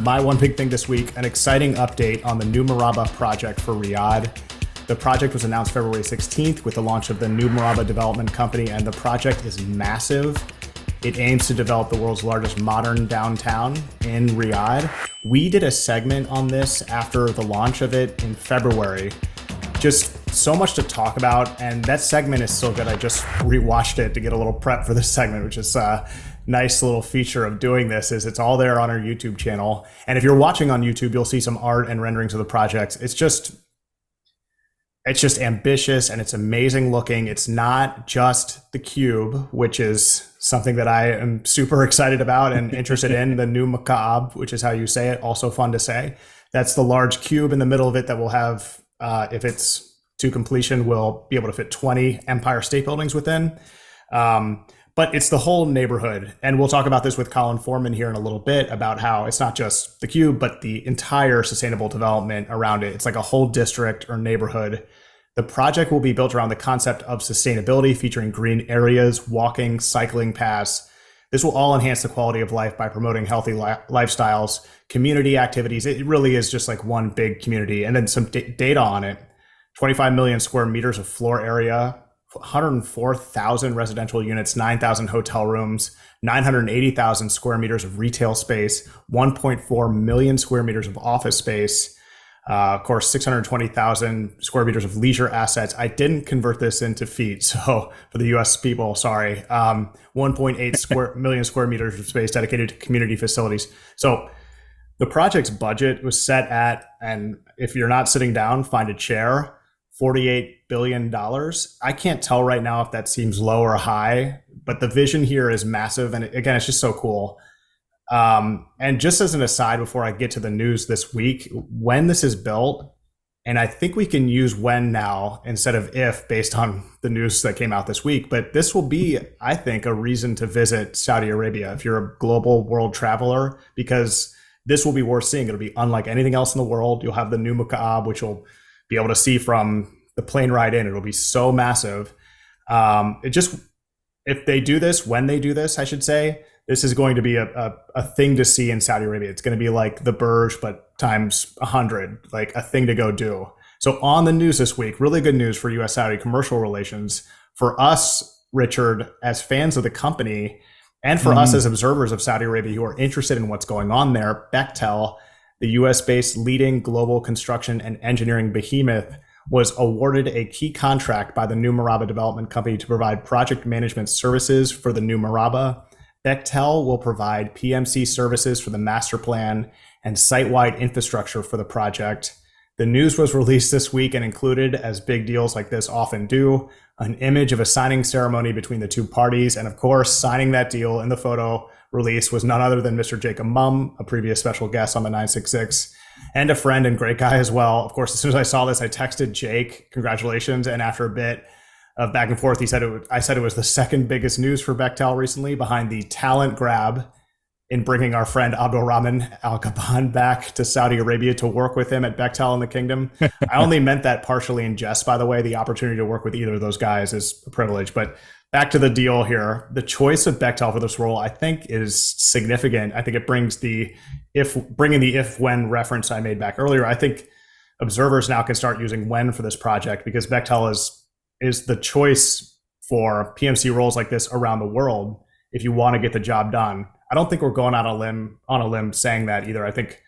My one big thing this week, an exciting update on the new Murabba project for Riyadh. The project was announced February 16th with the launch of the new Murabba Development Company, and the project is massive. It aims to develop the world's largest modern downtown in Riyadh. We did a segment on this after the launch of it in February. Just so much to talk about, and that segment is so good. I just rewatched it to get a little prep for this segment, which is a nice little feature of doing this. Is it's all there on our YouTube channel. And if you're watching on YouTube, you'll see some art and renderings of the projects. It's just ambitious and it's amazing looking. It's not just the cube, which is something that I am super excited about and interested in. The new Mukaab, which is how you say it, also fun to say. That's the large cube in the middle of it that will have, if it's to completion, will be able to fit 20 Empire State Buildings within. But it's the whole neighborhood. And we'll talk about this with Colin Foreman here in a little bit about how it's not just the cube, but the entire sustainable development around it. It's like a whole district or neighborhood. The project will be built around the concept of sustainability, featuring green areas, walking, cycling paths. This will all enhance the quality of life by promoting healthy lifestyles, community activities. It really is just like one big community. And then some data on it. 25 million square meters of floor area, 104,000 residential units, 9,000 hotel rooms, 980,000 square meters of retail space, 1.4 million square meters of office space, of course, 620,000 square meters of leisure assets. I didn't convert this into feet, so for the US people, sorry. 1.8 million square meters of space dedicated to community facilities. So the project's budget was set at, and if you're not sitting down, find a chair, $48 billion. I can't tell right now if that seems low or high, but the vision here is massive. And again, it's just so cool. And just as an aside, before I get to the news this week, when this is built, and I think we can use when now instead of if based on the news that came out this week, but this will be, I think, a reason to visit Saudi Arabia if you're a global world traveler, because this will be worth seeing. It'll be unlike anything else in the world. You'll have the new Mukaab, which you'll be able to see from the plane ride in. It'll be so massive. If they do this, when they do this, I should say, this is going to be a thing to see in Saudi Arabia. It's going to be like the Burj, but times 100, like a thing to go do. So on the news this week, really good news for US-Saudi commercial relations. For us, Richard, as fans of the company, and for us as observers of Saudi Arabia who are interested in what's going on there, Bechtel, the US-based leading global construction and engineering behemoth, was awarded a key contract by the new Murabba Development Company to provide project management services for the new Murabba. Bechtel will provide PMC services for the master plan and site-wide infrastructure for the project. The news was released this week and included, as big deals like this often do, an image of a signing ceremony between the two parties. And of course, signing that deal in the photo release was none other than Mr. Jacob Mumm, a previous special guest on the 966, and a friend and great guy as well. Of course, as soon as I saw this, I texted Jake, congratulations. And after a bit of back and forth, I said it was the second biggest news for Bechtel recently, behind the talent grab in bringing our friend Abdulrahman Al Gaban back to Saudi Arabia to work with him at Bechtel in the kingdom. I only meant that partially in jest, by the way. The opportunity to work with either of those guys is a privilege. But back to the deal here. The choice of Bechtel for this role, I think, is significant. I think it brings bringing the if-when reference I made back earlier. I think observers now can start using when for this project, because Bechtel is the choice for PMC roles like this around the world if you want to get the job done. I don't think we're going on a limb saying that either. I think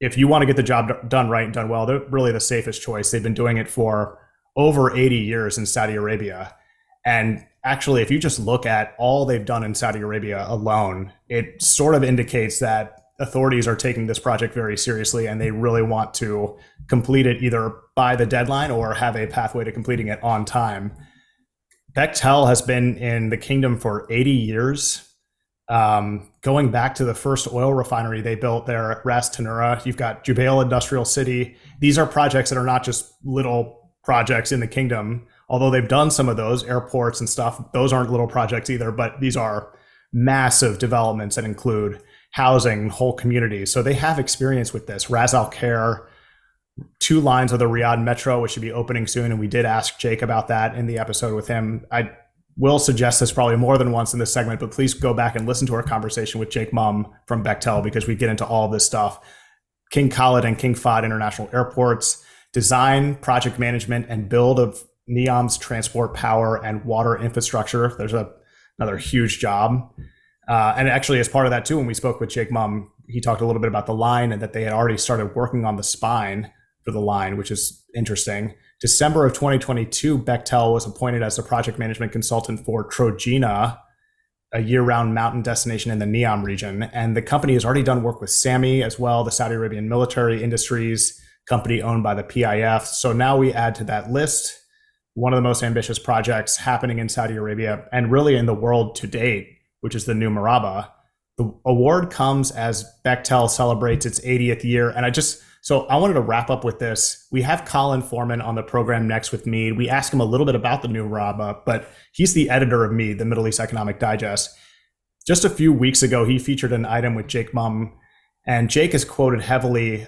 if you want to get the job done right and done well, they're really the safest choice. They've been doing it for over 80 years in Saudi Arabia. And actually, if you just look at all they've done in Saudi Arabia alone, it sort of indicates that authorities are taking this project very seriously and they really want to complete it either by the deadline or have a pathway to completing it on time. Bechtel has been in the kingdom for 80 years. Going back to the first oil refinery they built there at Ras Tanura. You've got Jubail Industrial City. These are projects that are not just little projects in the kingdom, although they've done some of those, airports and stuff. Those aren't little projects either, but these are massive developments that include housing, whole communities. So they have experience with this. Ras Al Khair, 2 lines of the Riyadh Metro, which should be opening soon. And we did ask Jake about that in the episode with him. will suggest this probably more than once in this segment, but please go back and listen to our conversation with Jake Mumm from Bechtel because we get into all this stuff. King Khalid and King Fahd international airports, design, project management, and build of NEOM's transport, power, and water infrastructure. There's another huge job. And actually, as part of that too, when we spoke with Jake Mumm, he talked a little bit about the line and that they had already started working on the spine for the line, which is interesting. December of 2022, Bechtel was appointed as the project management consultant for Trojena, a year-round mountain destination in the NEOM region. And the company has already done work with SAMI as well, the Saudi Arabian Military Industries company owned by the PIF. So now we add to that list one of the most ambitious projects happening in Saudi Arabia and really in the world to date, which is the new Murabba. The award comes as Bechtel celebrates its 80th year. And I wanted to wrap up with this. We have Colin Foreman on the program next with Mead. We asked him a little bit about the new Murabba, but he's the editor of Mead, the Middle East Economic Digest. Just a few weeks ago, he featured an item with Jake Mumm, and Jake is quoted heavily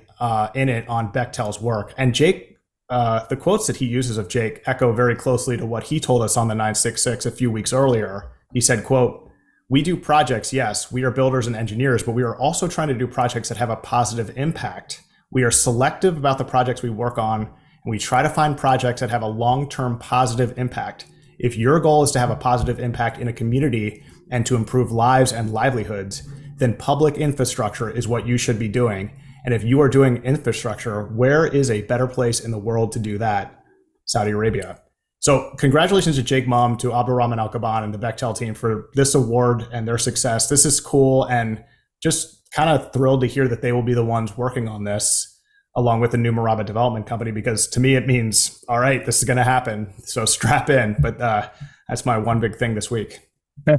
in it on Bechtel's work. And Jake, the quotes that he uses of Jake echo very closely to what he told us on the 966 a few weeks earlier. He said, quote, "We do projects, yes, we are builders and engineers, but we are also trying to do projects that have a positive impact. We are selective about the projects we work on, and we try to find projects that have a long-term positive impact. If your goal is to have a positive impact in a community and to improve lives and livelihoods, then public infrastructure is what you should be doing. And if you are doing infrastructure, where is a better place in the world to do that? Saudi Arabia." So congratulations to Jake Mumm, to Abdurrahman Al-Kaban and the Bechtel team for this award and their success. This is cool, and just kind of thrilled to hear that they will be the ones working on this along with the new Murabba Development Company, because to me it means, all right, this is going to happen. So strap in. But that's my one big thing this week.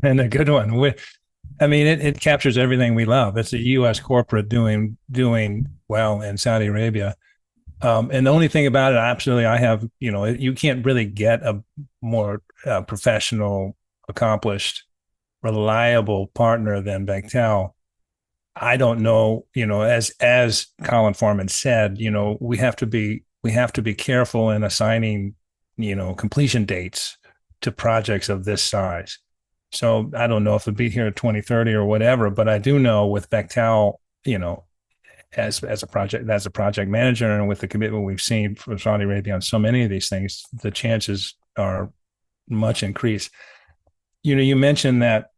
And a good one. It captures everything we love. It's a U.S. corporate doing well in Saudi Arabia. And the only thing about it, you can't really get a more professional, accomplished, reliable partner than Bechtel. I don't know, as Colin Foreman said, we have to be careful in assigning, completion dates to projects of this size. So I don't know if it'll be here at 2030 or whatever, but I do know with Bechtel, as a project manager, and with the commitment we've seen from Saudi Arabia on so many of these things, the chances are much increased. You mentioned that,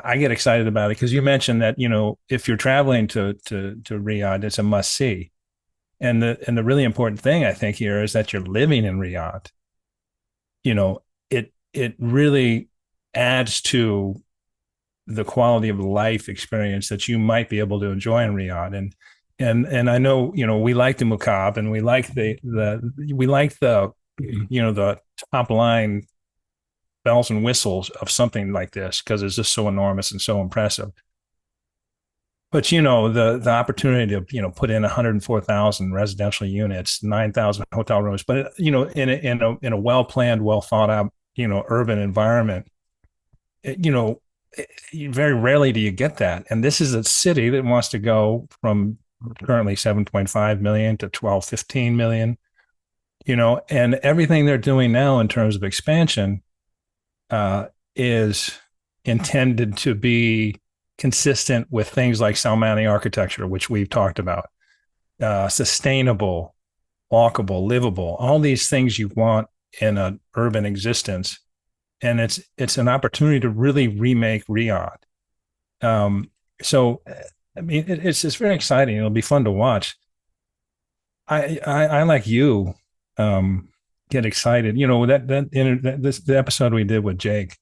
I get excited about it because you mentioned that, if you're traveling to Riyadh, it's a must see. And the really important thing I think here is that you're living in Riyadh. It really adds to the quality of life experience that you might be able to enjoy in Riyadh. And I know, we like the Mukaab, and we like the top line bells and whistles of something like this because it's just so enormous and so impressive. But the opportunity to put in 104,000 residential units, 9,000 hotel rooms, but in a well planned, well thought out urban environment, very rarely do you get that. And this is a city that wants to go from currently 7.5 million to 12, 15 million. And everything they're doing now in terms of expansion is intended to be consistent with things like Salmani architecture, which we've talked about, sustainable, walkable, livable, all these things you want in an urban existence. And it's an opportunity to really remake Riyadh. It's very exciting. It'll be fun to watch. I like you, get excited. The episode we did with Jake,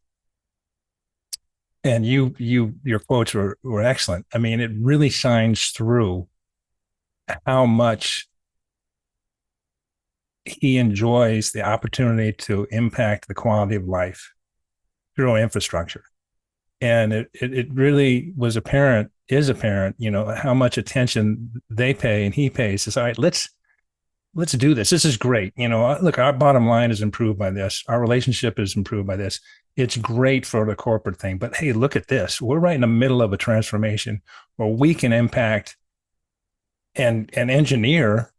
and your quotes were excellent. It really shines through how much he enjoys the opportunity to impact the quality of life through infrastructure. And it really is apparent, how much attention they pay and he pays. It's all right, let's do this. This is great. Look, our bottom line is improved by this. Our relationship is improved by this. It's great for the corporate thing, but hey, look at this. We're right in the middle of a transformation where we can impact and engineer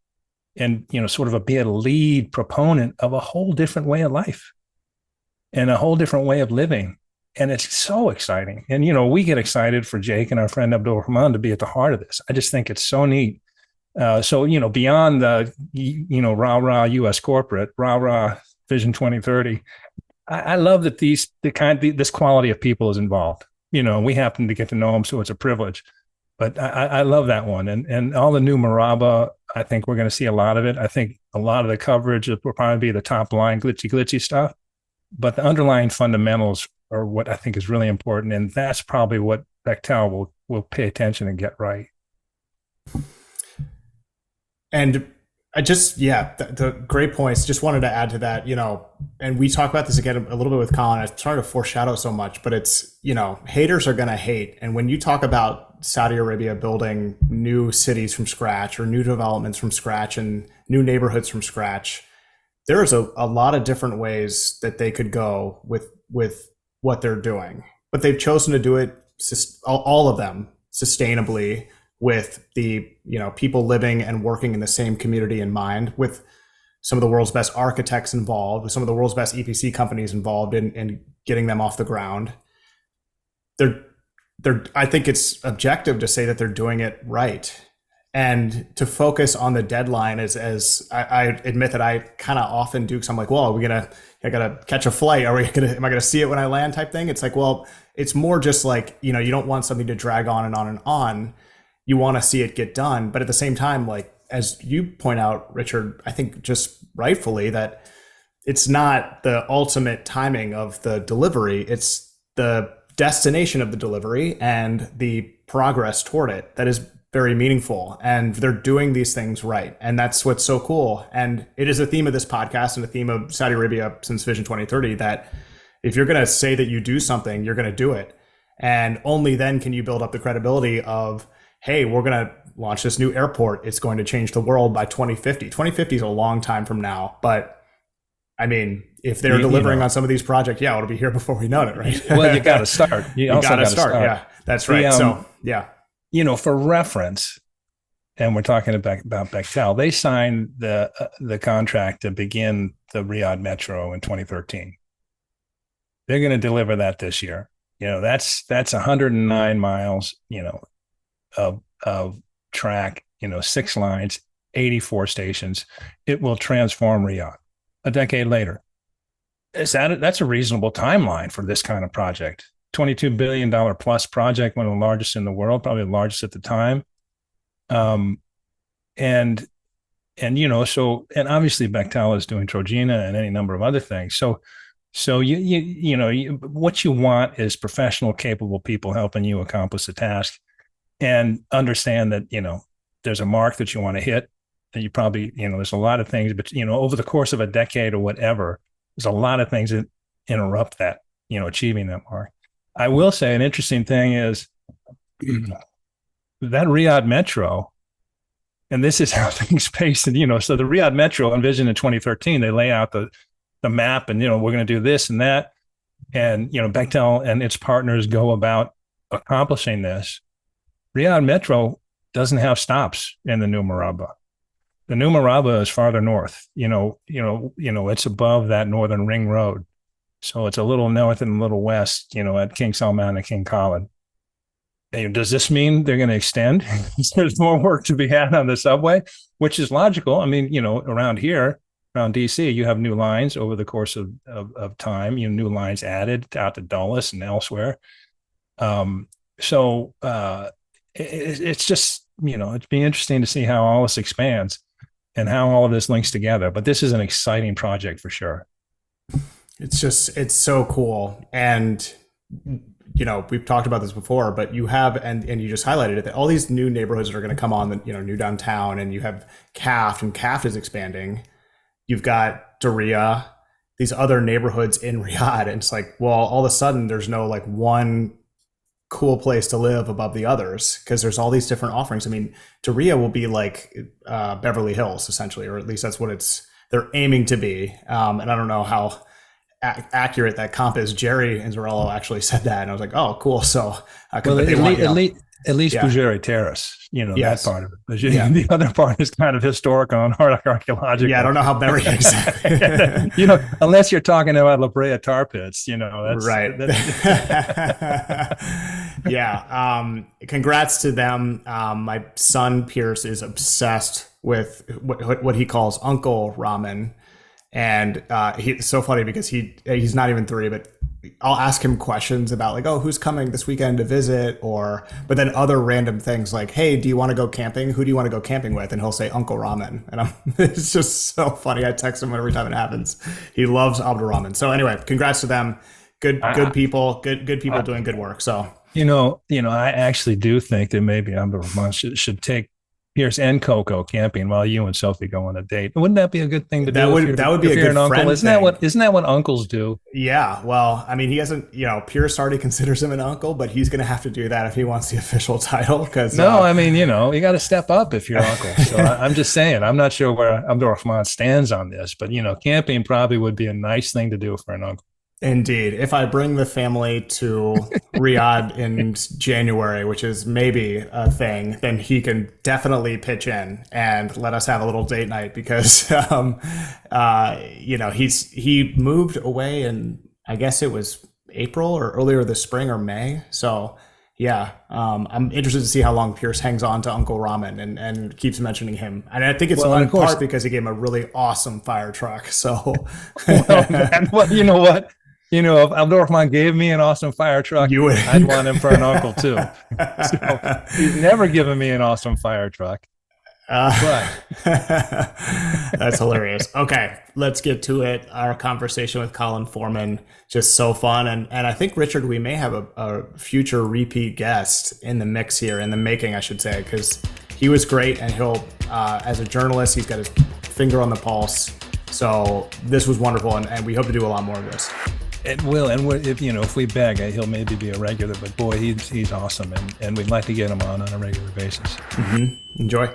and, be a lead proponent of a whole different way of life. and a whole different way of living. And it's so exciting. And, we get excited for Jake and our friend Abdul Rahman to be at the heart of this. I just think it's so neat. So, beyond the, rah-rah U.S. corporate, rah-rah Vision 2030, I love that this quality of people is involved. We happen to get to know them, so it's a privilege. But I love that one. And all the new Murabba, I think we're going to see a lot of it. I think a lot of the coverage will probably be the top line glitchy stuff. But the underlying fundamentals are what I think is really important. And that's probably what Bechtel will pay attention and get right. And I just, the great points. Just wanted to add to that, and we talk about this again a little bit with Colin. I'm trying to foreshadow so much, but it's, haters are going to hate. And when you talk about Saudi Arabia building new cities from scratch or new developments from scratch and new neighborhoods from scratch, there is a lot of different ways that they could go with what they're doing. But they've chosen to do it, all of them, sustainably, with the people living and working in the same community in mind, with some of the world's best architects involved, with some of the world's best EPC companies involved in getting them off the ground. I think it's objective to say that they're doing it right. And to focus on the deadline as I admit that I kind of often do, because I'm like, well, I gotta catch a flight. Am I gonna see it when I land type thing? It's like, well, it's more just like, you don't want something to drag on and on and on. You want to see it get done. But at the same time, like, as you point out, Richard, I think just rightfully that it's not the ultimate timing of the delivery. It's the destination of the delivery and the progress toward it that is very meaningful. And they're doing these things right. And that's what's so cool. And it is a theme of this podcast and a theme of Saudi Arabia since Vision 2030, that if you're going to say that you do something, you're going to do it. And only then can you build up the credibility of, hey, we're going to launch this new airport. It's going to change the world by 2050. 2050 is a long time from now. But I mean, if they're delivering on some of these projects, it'll be here before we know it, right? Well, you got to start. You got to start. Yeah, that's right. For reference, and we're talking about Bechtel, they signed the contract to begin the Riyadh Metro in 2013. They're going to deliver that this year. That's 109 miles, of track, 6 lines, 84 stations. It will transform Riyadh a decade later. That's a reasonable timeline for this kind of project. $22 billion plus project, one of the largest in the world, probably the largest at the time. And obviously Bechtel is doing Trojena and any number of other things. So what you want is professional, capable people helping you accomplish the task, and understand that, there's a mark that you want to hit, that you probably, there's a lot of things, but, over the course of a decade or whatever, there's a lot of things that interrupt that, achieving that mark. I will say an interesting thing is that Riyadh Metro, and this is how things pace, and, so the Riyadh Metro envisioned in 2013, they lay out the map and, we're going to do this and that. And, Bechtel and its partners go about accomplishing this. Riyadh Metro doesn't have stops in the new Murabba. The new Murabba is farther north. It's above that northern ring road. So it's a little north and a little west, at King Salman and King Khalid. Does this mean they're going to extend? There's more work to be had on the subway, which is logical. I mean, around here, around DC, you have new lines over the course of time, new lines added out to Dulles and elsewhere. It's just, it'd be interesting to see how all this expands and how all of this links together. But this is an exciting project for sure. It's so cool. And, we've talked about this before, but you have, and you just highlighted it, that all these new neighborhoods that are going to come on, new downtown, and you have CAFT, and CAFT is expanding. You've got Diriyah, these other neighborhoods in Riyadh. And it's like, well, all of a sudden there's no like one cool place to live above the others, because there's all these different offerings. I mean, Diriyah will be like Beverly Hills essentially, or at least that's what they're aiming to be. And I don't know how accurate that comp is. Jerry Inzarello actually said that, and I was like, oh, cool. So at At least Yeah. Bougerie Terrace, Yes. that part of it. Yeah. The other part is kind of historical and archaeological. Yeah, I don't know how very exactly. Unless you're talking about La Brea tar pits, that's Right. Yeah. Congrats to them. My son Pierce is obsessed with what he calls Uncle Ramen, and it's so funny because he's not even 3, but I'll ask him questions about like, oh, who's coming this weekend to visit, but then other random things like, hey, do you want to go camping? Who do you want to go camping with? And he'll say Uncle Ramen, and it's just so funny. I text him every time it happens. He loves Abdul Ramen. So anyway, congrats to them. Good people, good people doing good work. So I actually do think that maybe Abdul Rahman should take Pierce and Coco camping while you and Sophie go on a date. Wouldn't that be a good thing to do? That would be a good uncle. Isn't that what uncles do? Yeah. Well, I mean, he hasn't. Pierce already considers him an uncle, but he's going to have to do that if he wants the official title. Because you got to step up if you're uncle. So I'm just saying, I'm not sure where Abdul Rahman stands on this, but camping probably would be a nice thing to do for an uncle. Indeed. If I bring the family to Riyadh in January, which is maybe a thing, then he can definitely pitch in and let us have a little date night because, he moved away in, I guess it was April or earlier this spring or May. So yeah, I'm interested to see how long Pierce hangs on to Uncle Ramen and keeps mentioning him. And I think it's in part because he gave him a really awesome fire truck. So, you know what? If Abdul Rahman gave me an awesome fire truck, I'd want him for an uncle too. So he's never given me an awesome fire truck. That's hilarious. Okay, let's get to it. Our conversation with Colin Foreman, just so fun. And I think, Richard, we may have a future repeat guest in the mix here, in the making, I should say, because he was great. And he'll, as a journalist, he's got his finger on the pulse. So this was wonderful. And we hope to do a lot more of this. It will, and if we beg, he'll maybe be a regular. But boy, he's awesome, and we'd like to get him on a regular basis. Mm-hmm. Enjoy.